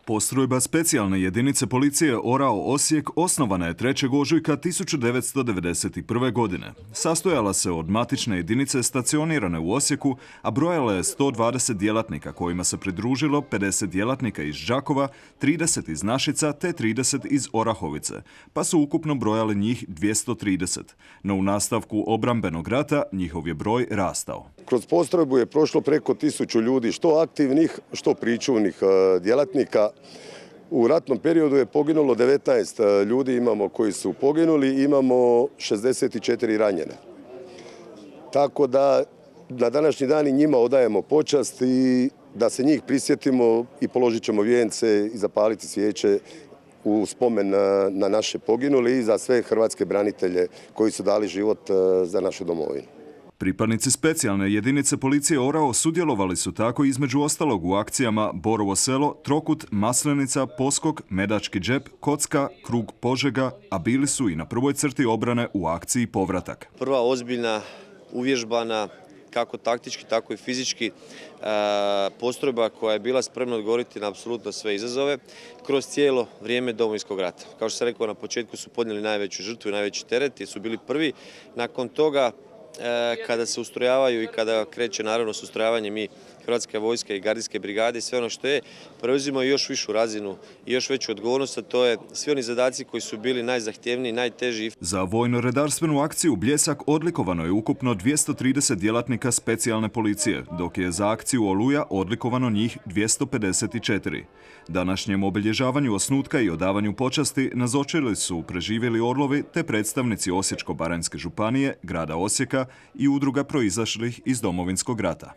Postrojba specijalne jedinice policije Orao Osijek osnovana je 3. ožujka 1991. godine. Sastojala se od matične jedinice stacionirane u Osijeku, a brojala je 120 djelatnika kojima se pridružilo 50 djelatnika iz Đakova, 30 iz Našica te 30 iz Orahovice, pa su ukupno brojali njih 230. No u nastavku obrambenog rata njihov je broj rastao. Kroz postrojbu je prošlo preko 1000 ljudi, što aktivnih, što pričuvnih djelatnika. U ratnom periodu je poginulo 19 ljudi, imamo koji su poginuli, imamo 64 ranjene. Tako da na današnji dan i njima odajemo počast i da se njih prisjetimo i položit ćemo vijence i zapaliti svijeće u spomen na naše poginuli i za sve hrvatske branitelje koji su dali život za našu domovinu. Pripadnici specijalne jedinice policije Orao sudjelovali su tako između ostalog u akcijama Borovo selo, Trokut, Maslenica, Poskok, Medački džep, Kocka, Krug Požega, a bili su i na prvoj crti obrane u akciji Povratak. Prva ozbiljna, uvježbana, kako taktički, tako i fizički postrojba koja je bila spremna odgovoriti na apsolutno sve izazove kroz cijelo vrijeme Domovinskog rata. Kao što sam rekao, na početku su podnijeli najveću žrtvu i najveći teret jer su bili prvi. Nakon toga, kada se ustrojavaju i kada kreće naravno s ustrojavanjem i Hrvatske vojske i gardijske brigade i sve ono što je, preuzimaju još višu razinu i još veću odgovornost, a to je svi oni zadaci koji su bili najzahtjevniji, najteži. Za vojno-redarstvenu akciju Bljesak odlikovano je ukupno 230 djelatnika specijalne policije, dok je za akciju Oluja odlikovano njih 254. Današnjem obilježavanju osnutka i odavanju počasti nazočili su preživjeli orlovi te predstavnici Osječko-baranjske županije, grada Osijeka i udruga proizašlih iz Domovinskog rata.